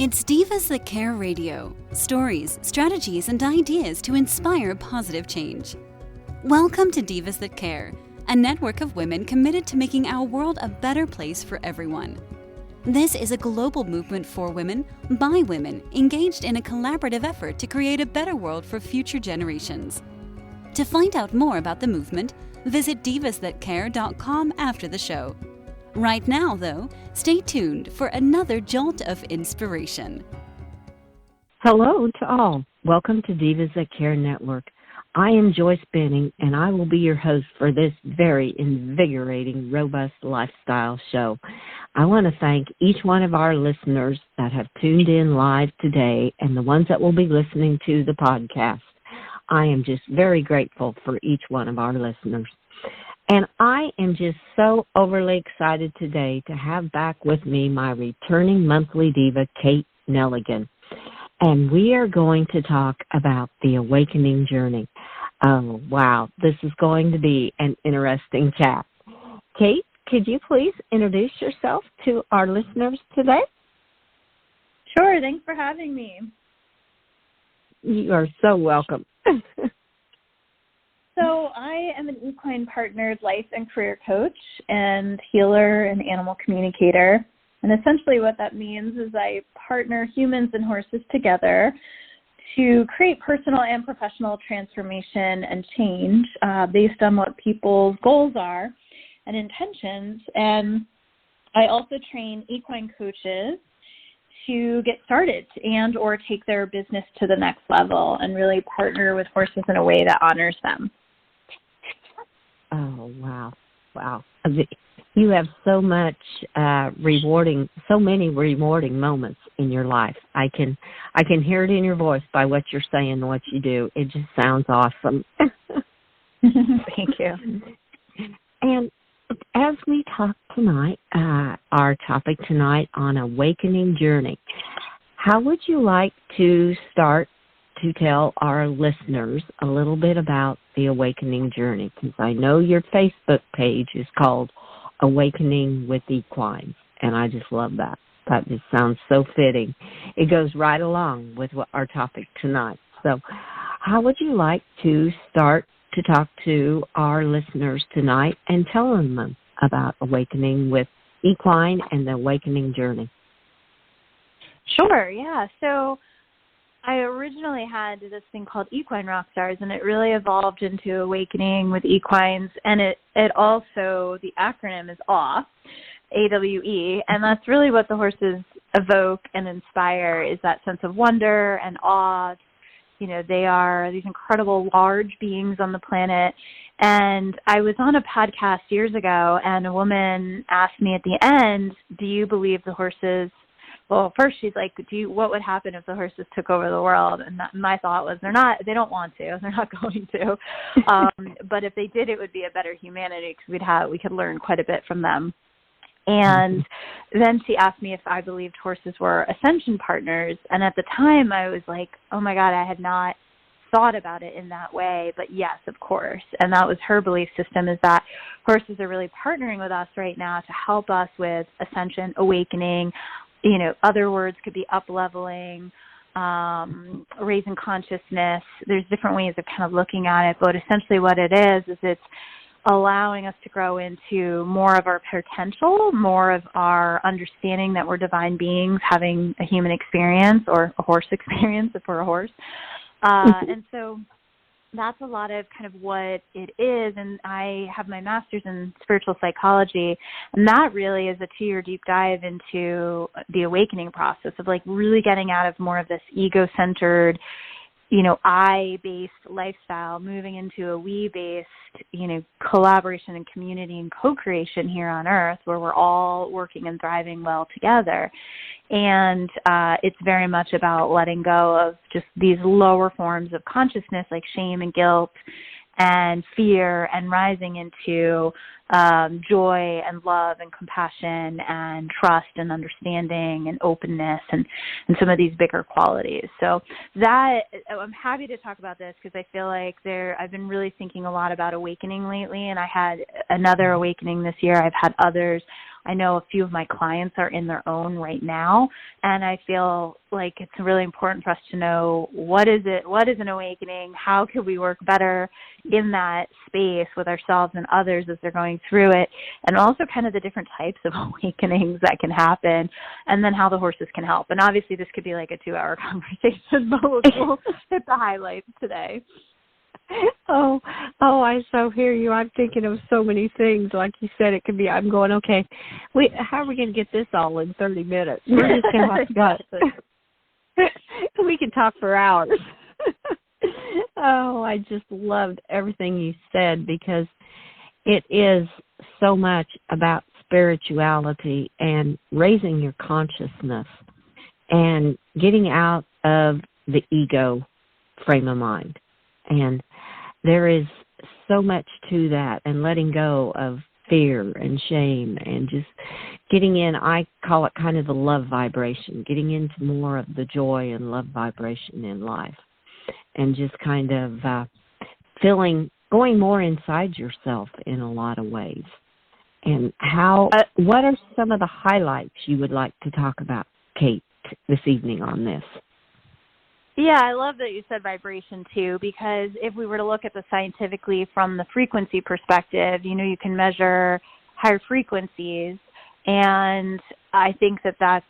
It's Divas That Care Radio. Stories, strategies, and ideas to inspire positive change. Welcome to Divas That Care, a network of women committed to making our world a better place for everyone. This is a global movement for women, by women, engaged in a collaborative effort to create a better world for future generations. To find out more about the movement, visit divasthatcare.com after the show. Right now, though, stay tuned for another jolt of inspiration. Hello to all. Welcome to Divas That Care Network. I am Joyce Benning, and I will be your host for this very invigorating, robust lifestyle show. I want to thank each one of our listeners that have tuned in live today and the ones that will be listening to the podcast. I am just very grateful for each one of our listeners. And I am just so overly excited today to have back with me my returning monthly diva, Kate Neligan. And we are going to talk about the awakening journey. Oh, wow. This is going to be an interesting chat. Kate, could you please introduce yourself to our listeners today? Sure. Thanks for having me. You are so welcome. So I am an equine-partnered life and career coach and healer and animal communicator. And essentially what that means is I partner humans and horses together to create personal and professional transformation and change based on what people's goals are and intentions. And I also train equine coaches to get started and or take their business to the next level and really partner with horses in a way that honors them. Oh, wow. Wow. You have so much so many rewarding moments in your life. I can hear it in your voice by what you're saying and what you do. It just sounds awesome. Thank you. And as we talk tonight, our topic tonight on awakening journey, how would you like to start to tell our listeners a little bit about the awakening journey? Because I know your Facebook page is called Awakening with Equines, and I just love that. That just sounds so fitting. It goes right along with our topic tonight. So how would you like to start to talk to our listeners tonight and tell them about Awakening with Equine and the awakening journey? Sure, yeah. So I originally had this thing called Equine Rockstars, and it really evolved into Awakening with Equines, and it also, the acronym is AWE, AWE, and that's really what the horses evoke and inspire, is that sense of wonder and awe. You know, they are these incredible large beings on the planet. And I was on a podcast years ago, and a woman asked me at the end, do you believe the horses, well, first she's like, what would happen if the horses took over the world? And my thought was, they don't want to, they're not going to. But if they did, it would be a better humanity because we could learn quite a bit from them. And then she asked me if I believed horses were ascension partners. And at the time I was like, oh my God, I had not thought about it in that way. But yes, of course. And that was her belief system, is that horses are really partnering with us right now to help us with ascension, awakening. You know, other words could be up-leveling, raising consciousness. There's different ways of kind of looking at it, but essentially what it is it's allowing us to grow into more of our potential, more of our understanding that we're divine beings having a human experience or a horse experience if we're a horse. And so that's a lot of kind of what it is. And I have my master's in spiritual psychology, and that really is a 2-year deep dive into the awakening process of like really getting out of more of this ego-centered, you know, I-based lifestyle, moving into a we-based, you know, collaboration and community and co-creation here on Earth, where we're all working and thriving well together. And it's very much about letting go of just these lower forms of consciousness like shame and guilt and fear, and rising into joy and love and compassion and trust and understanding and openness and some of these bigger qualities. So that I'm happy to talk about this because I feel like I've been really thinking a lot about awakening lately, and I had another awakening this year. I've had others I know a few of my clients are in their own right now, and I feel like it's really important for us to know what is an awakening, how can we work better in that space with ourselves and others as they're going through it, and also kind of the different types of awakenings that can happen, and then how the horses can help. And obviously this could be like a 2-hour conversation, but we'll hit the highlights today. Oh, I so hear you. I'm thinking of so many things. Like you said, it could be, I'm going, okay, how are we going to get this all in 30 minutes? We're just going to have to go. We can talk for hours. Oh, I just loved everything you said, because it is so much about spirituality and raising your consciousness and getting out of the ego frame of mind. And there is so much to that, and letting go of fear and shame and just getting in, I call it kind of the love vibration, getting into more of the joy and love vibration in life, and just kind of going more inside yourself in a lot of ways. And what are some of the highlights you would like to talk about, Kate, this evening on this? Yeah, I love that you said vibration too, because if we were to look at this scientifically from the frequency perspective, you can measure higher frequencies, and I think that's,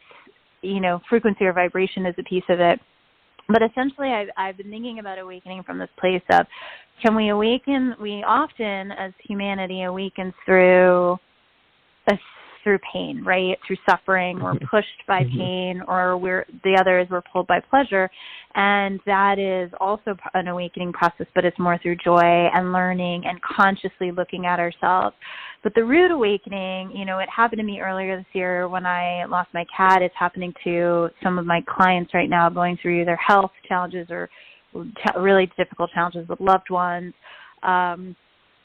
frequency or vibration is a piece of it. But essentially, I've been thinking about awakening from this place of, can we awaken? We often, as humanity, awaken through pain, right? Through suffering. We're pushed by pain, or the other is we're pulled by pleasure. And that is also an awakening process, but it's more through joy and learning and consciously looking at ourselves. But the root awakening, it happened to me earlier this year when I lost my cat. It's happening to some of my clients right now going through their health challenges or really difficult challenges with loved ones.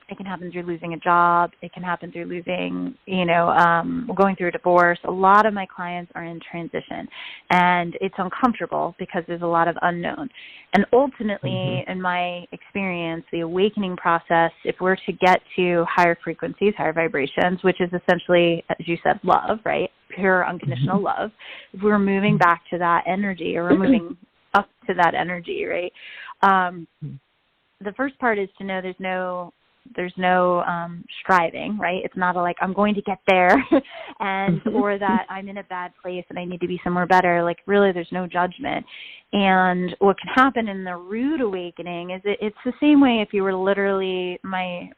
It can happen through losing a job. It can happen through losing, going through a divorce. A lot of my clients are in transition, and it's uncomfortable because there's a lot of unknown. And ultimately, in my experience, the awakening process, if we're to get to higher frequencies, higher vibrations, which is essentially, as you said, love, right? Pure unconditional love. If we're moving back to that energy, or we're moving up to that energy, right? The first part is to know there's no striving, right? It's not I'm going to get there and or that I'm in a bad place and I need to be somewhere better. Like, really, there's no judgment. And what can happen in the rude awakening is it's the same way if you were literally, my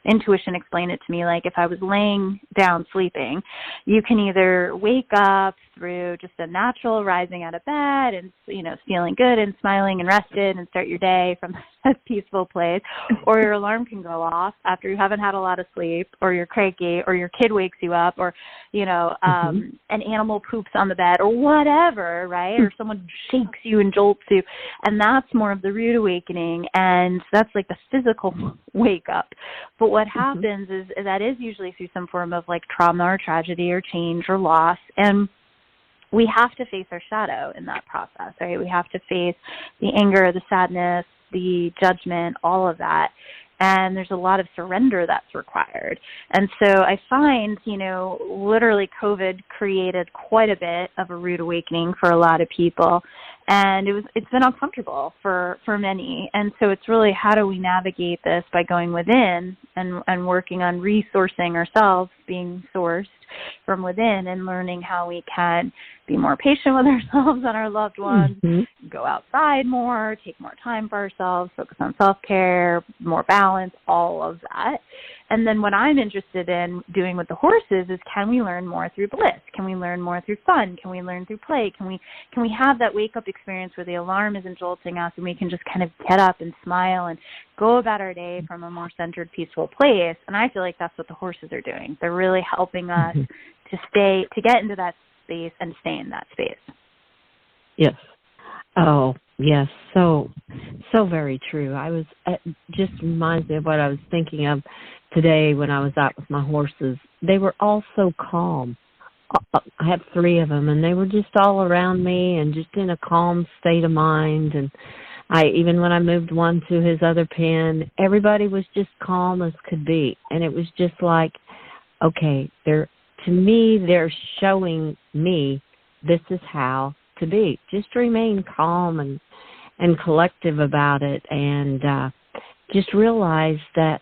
intuition explained it to me, like if I was laying down sleeping, you can either wake up through just a natural rising out of bed and, feeling good and smiling and rested and start your day from a peaceful place, or your alarm can go off after you haven't had a lot of sleep, or you're cranky, or your kid wakes you up, or, an animal poops on the bed, or whatever, right? Or someone shakes you and jolts you. And that's more of the rude awakening, and that's like the physical wake up. But what happens is that is usually through some form of trauma or tragedy or change or loss, and we have to face our shadow in that process, right? We have to face the anger, the sadness, the judgment, all of that. And there's a lot of surrender that's required. And so I find, literally COVID created quite a bit of a rude awakening for a lot of people. And it's been uncomfortable for many. And so it's really, how do we navigate this by going within and working on resourcing ourselves, being sourced from within, and learning how we can be more patient with ourselves and our loved ones, go outside more, take more time for ourselves, focus on self-care, more balance, all of that. And then what I'm interested in doing with the horses is, can we learn more through bliss? Can we learn more through fun? Can we learn through play? Can we have that wake-up experience where the alarm isn't jolting us and we can just kind of get up and smile and go about our day from a more centered, peaceful place? And I feel like that's what the horses are doing. They're really helping us to get into that space and stay in that space. Yes. Oh, yes. So very true. Just reminds me of what I was thinking of today when I was out with my horses. They were all so calm. I have 3 of them, and they were just all around me and just in a calm state of mind. And even when I moved one to his other pen, everybody was just calm as could be. And it was just like, okay, to me, they're showing me this is how to be. Just remain calm and collective about it, and just realize that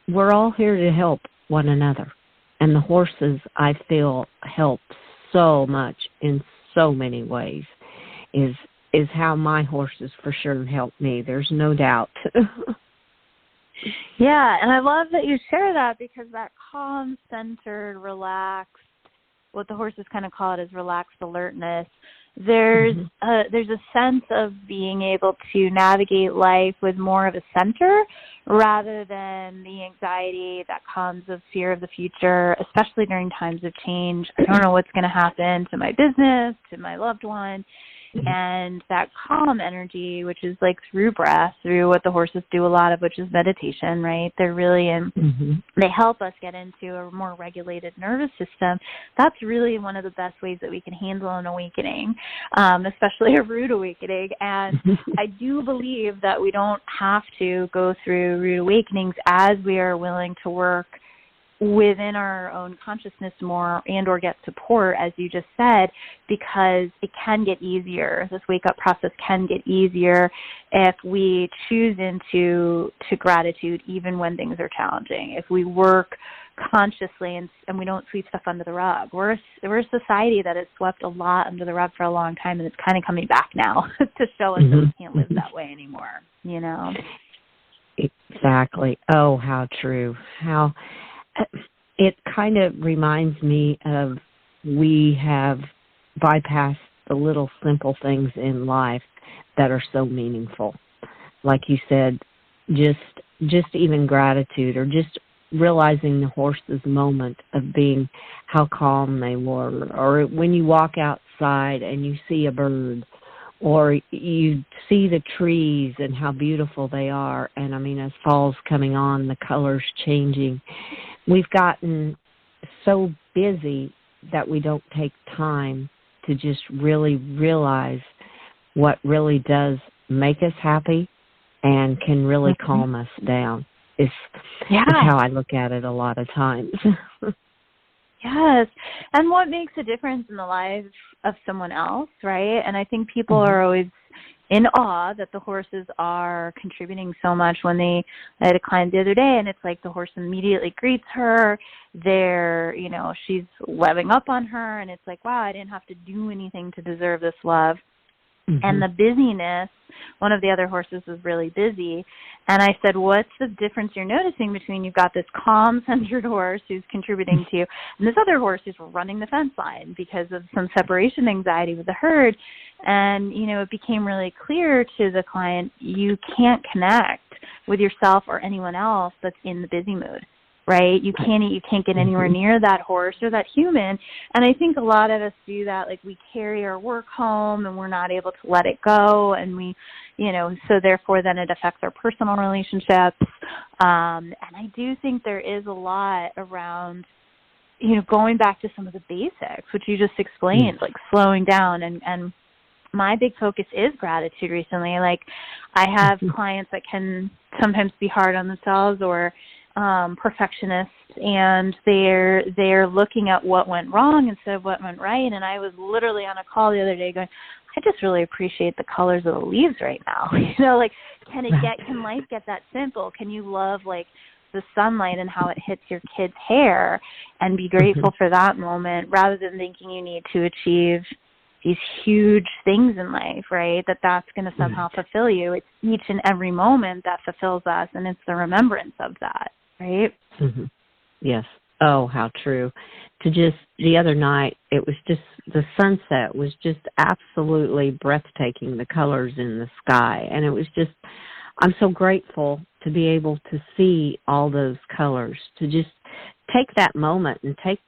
we're all here to help one another. And the horses, I feel, help so much in so many ways, is how my horses for sure help me. There's no doubt. Yeah, and I love that you share that, because that calm, centered, relaxed, what the horses kind of call it is relaxed alertness. There's a sense of being able to navigate life with more of a center rather than the anxiety that comes of fear of the future, especially during times of change. I don't know what's going to happen to my business, to my loved one. And that calm energy, which is like through breath, through what the horses do a lot of, which is meditation, right? They're really they help us get into a more regulated nervous system. That's really one of the best ways that we can handle an awakening, especially a rude awakening. And I do believe that we don't have to go through rude awakenings as we are willing to work within our own consciousness more and or get support, as you just said, because it can get easier. This wake-up process can get easier if we choose into gratitude even when things are challenging, if we work consciously and we don't sweep stuff under the rug. We're a society that has swept a lot under the rug for a long time, and it's kind of coming back now to show us that we can't live that way anymore, you know? Exactly. Oh, how true. How... It kind of reminds me of we have bypassed the little simple things in life that are so meaningful. Like you said, just even gratitude, or just realizing the horse's moment of being how calm they were, or when you walk outside and you see a bird, or you see the trees and how beautiful they are. And I mean, as fall's coming on, the colors changing. We've gotten so busy that we don't take time to just really realize what really does make us happy and can really calm us down. Is how I look at it a lot of times. Yes. And what makes a difference in the lives of someone else, right? And I think people are always in awe that the horses are contributing so much. When I had a client the other day, and it's like the horse immediately greets her. She's loving up on her, and it's like, wow, I didn't have to do anything to deserve this love. And the busyness, one of the other horses was really busy. And I said, what's the difference you're noticing between you've got this calm, centered horse who's contributing to you, and this other horse who's running the fence line because of some separation anxiety with the herd? And, it became really clear to the client, you can't connect with yourself or anyone else that's in the busy mood. Right? You can't get anywhere near that horse or that human. And I think a lot of us do that. Like, we carry our work home and we're not able to let it go. And we, so therefore then it affects our personal relationships. And I do think there is a lot around, going back to some of the basics, which you just explained, like slowing down. And my big focus is gratitude recently. Like, I have clients that can sometimes be hard on themselves, or perfectionists, and they're looking at what went wrong instead of what went right. And I was literally on a call the other day going, I just really appreciate the colors of the leaves right now. Can life get that simple? Can you love like the sunlight and how it hits your kid's hair and be grateful for that moment, rather than thinking you need to achieve these huge things in life, right? That's going to somehow fulfill you. It's each and every moment that fulfills us, and it's the remembrance of that. Right? Yes. Oh, how true. The other night, it was just, the sunset was just absolutely breathtaking, the colors in the sky. And it was just, I'm so grateful to be able to see all those colors, to just take that moment and take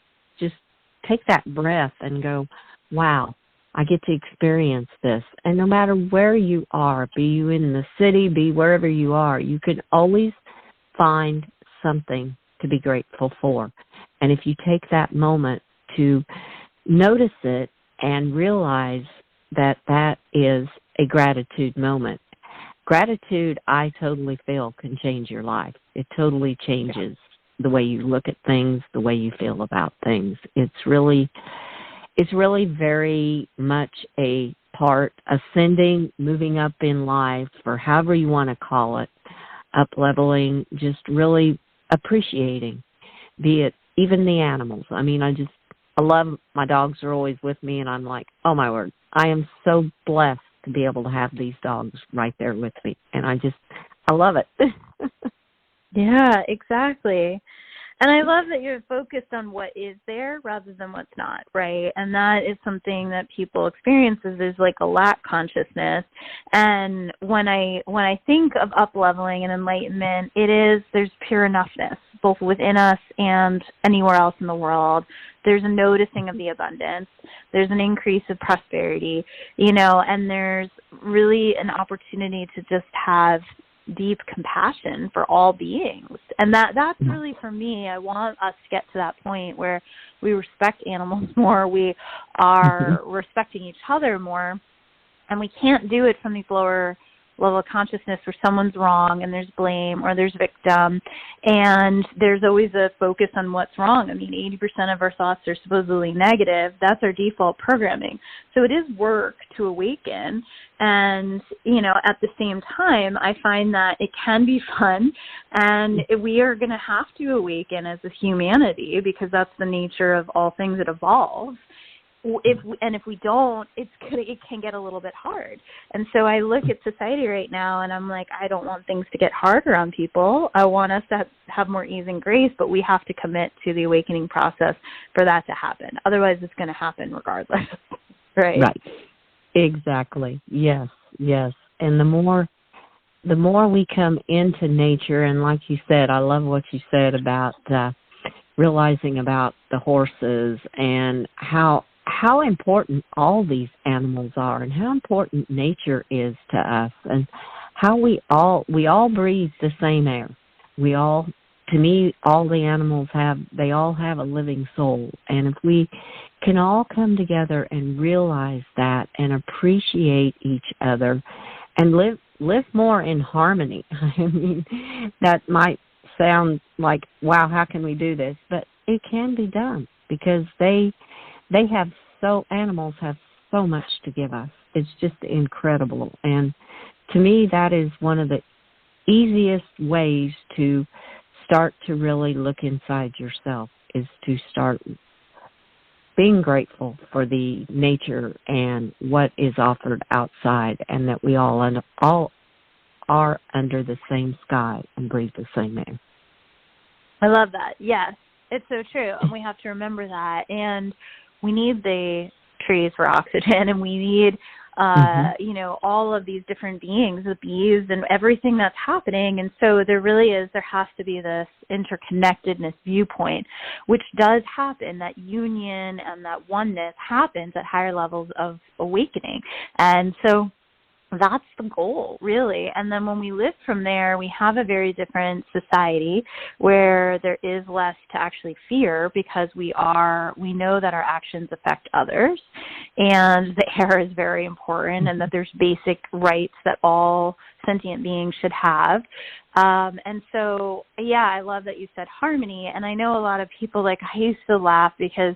that breath and go, wow, I get to experience this. And no matter where you are, be you in the city, be wherever you are, you can always find something to be grateful for. And if you take that moment to notice it and realize that that is a gratitude moment. Gratitude, I totally feel, can change your life. It totally changes the way you look at things, the way you feel about things. It's really very much a part, ascending, moving up in life, or however you want to call it, up-leveling, just really appreciating, be it even the animals. I mean, I love, my dogs are always with me, and I'm like, oh my word, I am so blessed to be able to have these dogs right there with me, and I love it. Yeah, exactly. And I love that you're focused on what is there rather than what's not, right? And that is something that people experience is like a lack consciousness. And when I think of up-leveling and enlightenment, there's pure enoughness, both within us and anywhere else in the world. There's a noticing of the abundance. There's an increase of prosperity, and there's really an opportunity to just have deep compassion for all beings. And that's really, for me, I want us to get to that point where we respect animals more, we are respecting each other more, and we can't do it from these lower level of consciousness where someone's wrong and there's blame or there's victim, and there's always a focus on what's wrong. I mean, 80% of our thoughts are supposedly negative. That's our default programming. So it is work to awaken. And, at the same time, I find that it can be fun, and we are going to have to awaken as a humanity because that's the nature of all things that evolve. If we don't, it can get a little bit hard. And so I look at society right now, and I'm like, I don't want things to get harder on people. I want us to have more ease and grace, but we have to commit to the awakening process for that to happen. Otherwise, it's going to happen regardless, right? Right. Exactly. Yes. And the more we come into nature, and like you said, I love what you said about realizing about the horses and how important all these animals are, and how important nature is to us, and how we all breathe the same air. To me, all the animals they all have a living soul. And if we can all come together and realize that and appreciate each other and live more in harmony. I mean, that might sound like, wow, how can we do this? But it can be done because animals have so much to give us. It's just incredible. And to me, that is one of the easiest ways to start to really look inside yourself, is to start being grateful for the nature and what is offered outside, and that we all are under the same sky and breathe the same air. I love that. Yes, it's so true. And we have to remember that. And we need the trees for oxygen, and we need all of these different beings, the bees and everything that's happening. And so there has to be this interconnectedness viewpoint, which does happen. That union and that oneness happens at higher levels of awakening. And so that's the goal, really. And then when we live from there, we have a very different society where there is less to actually fear, because we know that our actions affect others, and the air is very important, and that there's basic rights that all sentient beings should have. And so, I love that you said harmony. And I know a lot of people, I used to laugh because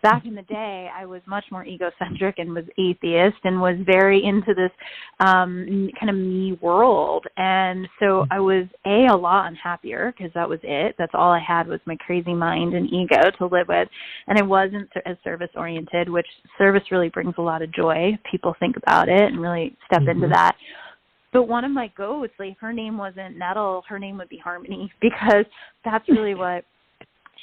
back in the day, I was much more egocentric and was atheist and was very into this kind of me world. And so I was, a lot unhappier because that was it. That's all I had was my crazy mind and ego to live with. And I wasn't as service-oriented, which service really brings a lot of joy if people think about it and really step into that. But one of my goats, her name wasn't Nettle, her name would be Harmony, because that's really what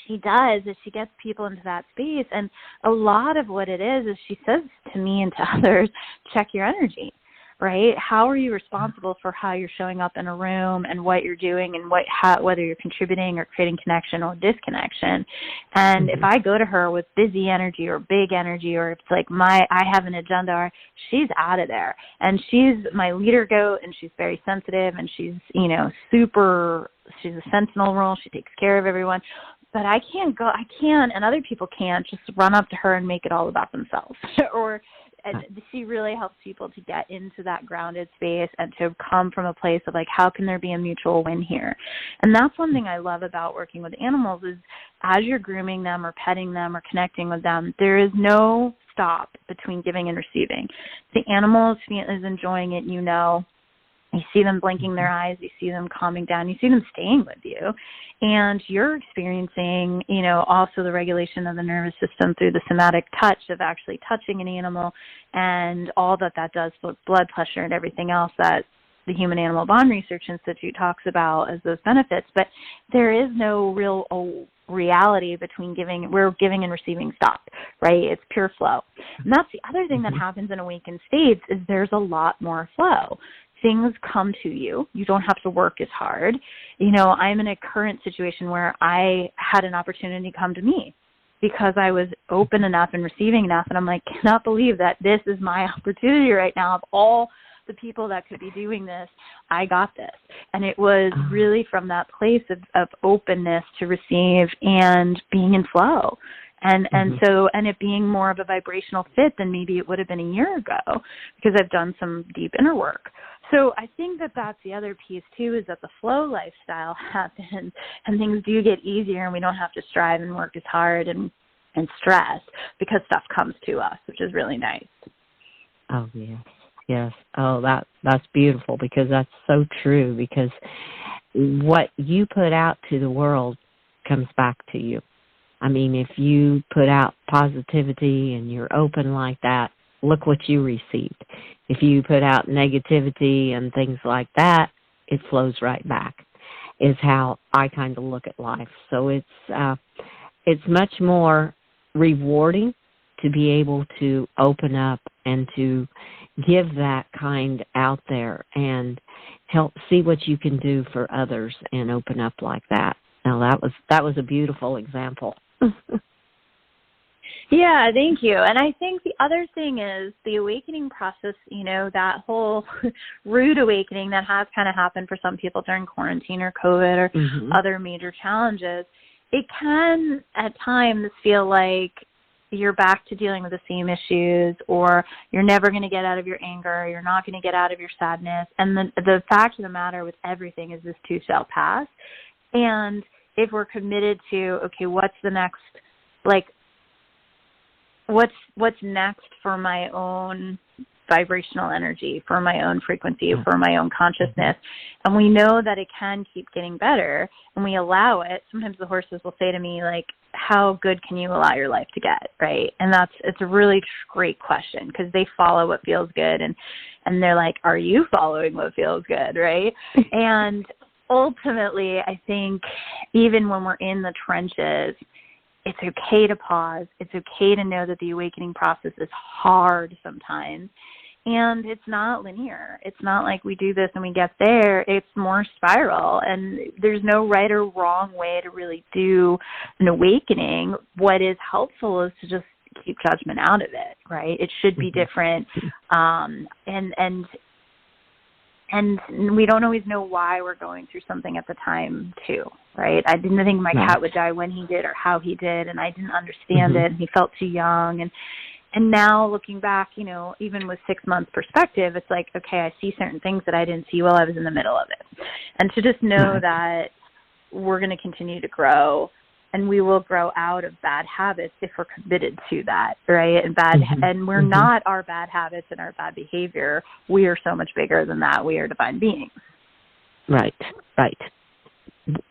she does, is she gets people into that space. And a lot of what it is she says to me and to others, check your energy, right? How are you responsible for how you're showing up in a room and what you're doing, and whether you're contributing or creating connection or disconnection? And if I go to her with busy energy or big energy, or it's like I have an agenda, or she's out of there. And she's my leader goat, and she's very sensitive, and she's, she's a sentinel role. She takes care of everyone. But I can't, and other people can't just run up to her and make it all about themselves. Or she really helps people to get into that grounded space and to come from a place of like, how can there be a mutual win here? And that's one thing I love about working with animals is as you're grooming them or petting them or connecting with them, there is no stop between giving and receiving. The animal is enjoying it, you know. You see them blinking their eyes, you see them calming down, you see them staying with you, and you're experiencing, you know, also the regulation of the nervous system through the somatic touch of actually touching an animal and all that does for blood pressure and everything else that the Human Animal Bond Research Institute talks about as those benefits. But there is no real reality between giving and receiving stop, right? It's pure flow. And that's the other thing that happens in awakened states is there's a lot more flow. Things come to you. You don't have to work as hard. You know, I'm in a current situation where I had an opportunity come to me because I was open enough and receiving enough. And I'm like, cannot believe that this is my opportunity right now. Of all the people that could be doing this, I got this. And it was really from that place of openness to receive and being in flow. And it being more of a vibrational fit than maybe it would have been a year ago because I've done some deep inner work. So I think that that's the other piece too, is that the flow lifestyle happens and things do get easier and we don't have to strive and work as hard and stress because stuff comes to us, which is really nice. Oh, yes. Oh, that's beautiful because that's so true, because what you put out to the world comes back to you. I mean, if you put out positivity and you're open like that, look what you received. If you put out negativity and things like that, it flows right back, is how I kind of look at life. So it's much more rewarding to be able to open up and to give that kind out there and help see what you can do for others and open up like that. Now, that was a beautiful example. Yeah, thank you. And I think the other thing is the awakening process, you know, that whole rude awakening that has kind of happened for some people during quarantine or COVID or other major challenges, it can at times feel like you're back to dealing with the same issues, or you're never going to get out of your anger, you're not going to get out of your sadness. And the fact of the matter with everything is this too shall pass. And if we're committed to, okay, what's the next, like, what's next for my own vibrational energy, for my own frequency, for my own consciousness, and we know that it can keep getting better, and we allow it. Sometimes the horses will say to me, like, how good can you allow your life to get, right? And it's a really great question, because they follow what feels good, and they're like, are you following what feels good, right? And ultimately, I think even when we're in the trenches, it's okay to pause. It's okay to know that the awakening process is hard sometimes. And it's not linear. It's not like we do this and we get there. It's more spiral. And there's no right or wrong way to really do an awakening. What is helpful is to just keep judgment out of it, right? It should be different. And we don't always know why we're going through something at the time, too, right? I didn't think my cat would die when he did or how he did, and I didn't understand it, and he felt too young. And now looking back, you know, even with 6 months perspective, it's like, okay, I see certain things that I didn't see while I was in the middle of it. And to just know that we're going to continue to grow, and we will grow out of bad habits if we're committed to that, right? And we're not our bad habits and our bad behavior. We are so much bigger than that. We are divine beings. Right.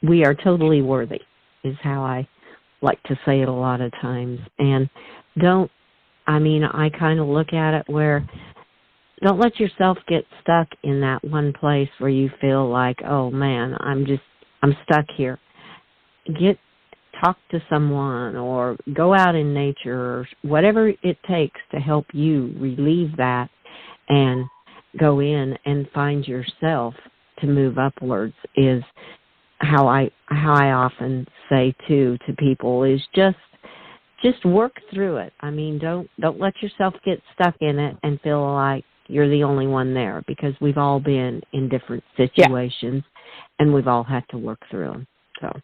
We are totally worthy, is how I like to say it a lot of times. And I kind of look at it where don't let yourself get stuck in that one place where you feel like, oh man, I'm stuck here. Talk to someone or go out in nature or whatever it takes to help you relieve that and go in and find yourself to move upwards is how I often say to people is just work through it. I mean, don't let yourself get stuck in it and feel like you're the only one there, because we've all been in different situations and we've all had to work through them. So.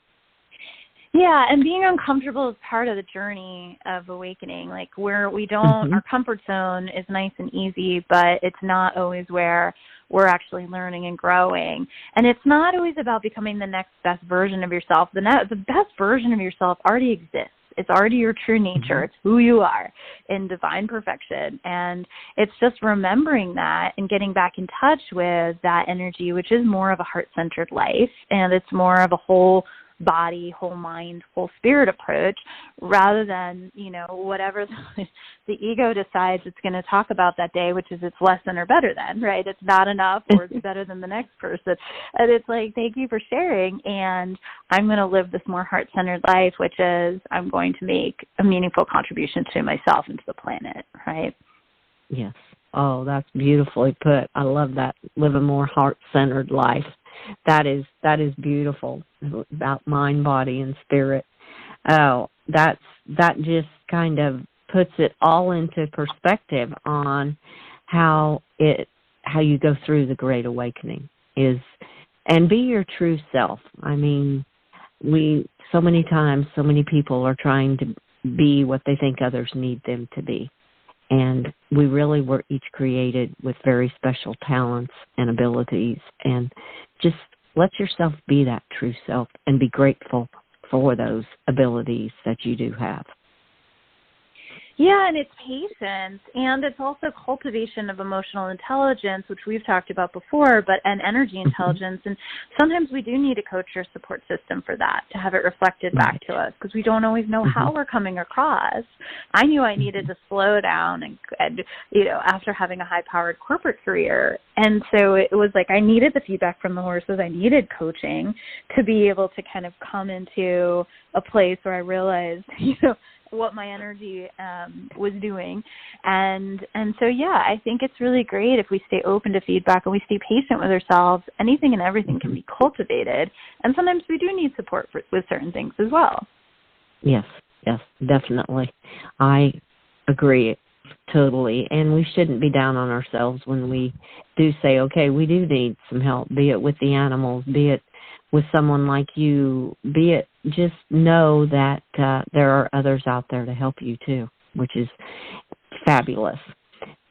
Yeah, and being uncomfortable is part of the journey of awakening. Like where we don't, our comfort zone is nice and easy, but it's not always where we're actually learning and growing. And it's not always about becoming the next best version of yourself. The best version of yourself already exists. It's already your true nature. It's who you are in divine perfection. And it's just remembering that and getting back in touch with that energy, which is more of a heart-centered life. And it's more of a whole body, whole mind, whole spirit approach, rather than, whatever the ego decides it's going to talk about that day, which is it's less than or better than, right? It's not enough or it's better than the next person. And it's like, thank you for sharing. And I'm going to live this more heart-centered life, which is I'm going to make a meaningful contribution to myself and to the planet, right? Yes. Oh, that's beautifully put. I love that. Live a more heart-centered life. That is beautiful, about mind, body, and spirit. Oh, that just kind of puts it all into perspective on how you go through the Great Awakening and be your true self. I mean, so many times, so many people are trying to be what they think others need them to be. And we really were each created with very special talents and abilities. And just let yourself be that true self and be grateful for those abilities that you do have. Yeah, and it's patience, and it's also cultivation of emotional intelligence, which we've talked about before, and energy intelligence. And sometimes we do need a coach or support system for that, to have it reflected back to us, because we don't always know how we're coming across. I knew I needed to slow down and after having a high-powered corporate career. And so it was like I needed the feedback from the horses. I needed coaching to be able to kind of come into a place where I realized, what my energy was doing. And so, yeah, I think it's really great if we stay open to feedback and we stay patient with ourselves. Anything and everything can be cultivated. And sometimes we do need support with certain things as well. Yes, definitely. I agree totally. And we shouldn't be down on ourselves when we do say, okay, we do need some help, be it with the animals, be it with someone like you, be it just know that there are others out there to help you too, which is fabulous.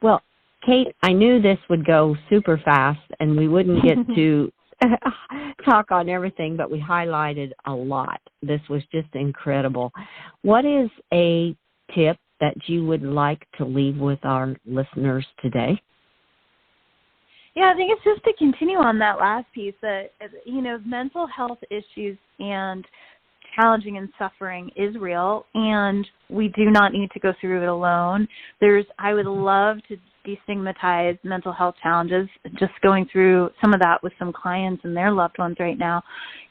Well, Kate, I knew this would go super fast and we wouldn't get to talk on everything, but we highlighted a lot. This was just incredible. What is a tip that you would like to leave with our listeners today? Yeah, I think it's just to continue on that last piece that, mental health issues and challenging and suffering is real, and we do not need to go through it alone. I would love to destigmatize mental health challenges, just going through some of that with some clients and their loved ones right now.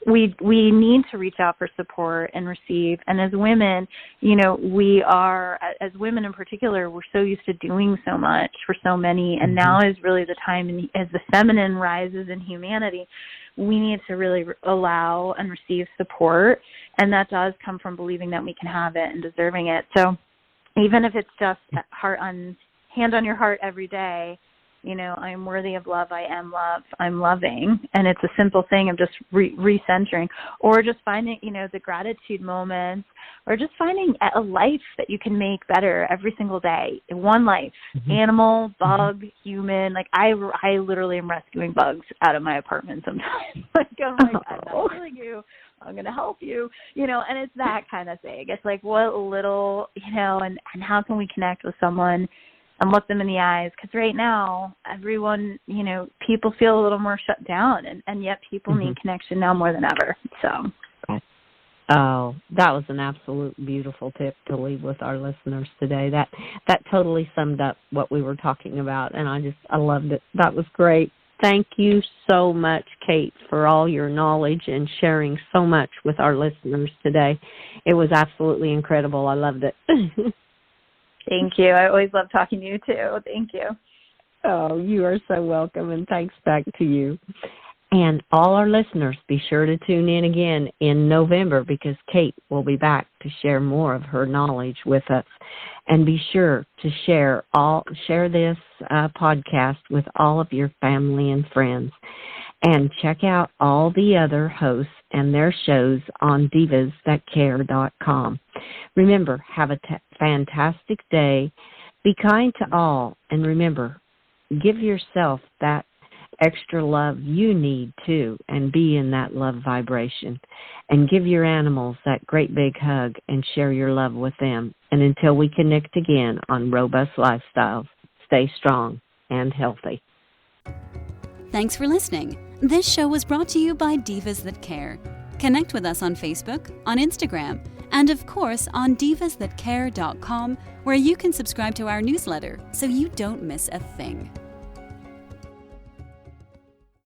We need to reach out for support and receive. And as women, we are, as women in particular, we're so used to doing so much for so many. And now is really the time, as the feminine rises in humanity, we need to really allow and receive support. And that does come from believing that we can have it and deserving it. So even if it's just hand on your heart every day, I'm worthy of love, I am love, I'm loving. And it's a simple thing of just recentering, or just finding, the gratitude moments, or just finding a life that you can make better every single day. One life, animal, bug, human. Like I literally am rescuing bugs out of my apartment sometimes. Like I'm not killing you, I'm going to help you, and it's that kind of thing. It's like what little, and how can we connect with someone and look them in the eyes, because right now, everyone, people feel a little more shut down, and yet people need connection now more than ever. So, oh, that was an absolute beautiful tip to leave with our listeners today. That totally summed up what we were talking about, and I loved it. That was great. Thank you so much, Kate, for all your knowledge and sharing so much with our listeners today. It was absolutely incredible. I loved it. Thank you. I always love talking to you, too. Thank you. Oh, you are so welcome, and thanks back to you. And all our listeners, be sure to tune in again in November, because Kate will be back to share more of her knowledge with us. And be sure to share this podcast with all of your family and friends. And check out all the other hosts and their shows on divasthatcare.com. Remember, have a fantastic day. Be kind to all, and remember, give yourself that extra love you need too, and be in that love vibration. And give your animals that great big hug and share your love with them. And until we connect again on Robust Lifestyles, stay strong and healthy. Thanks for listening. This show was brought to you by Divas That Care. Connect with us on Facebook, on Instagram, and of course on divasthatcare.com, where you can subscribe to our newsletter so you don't miss a thing.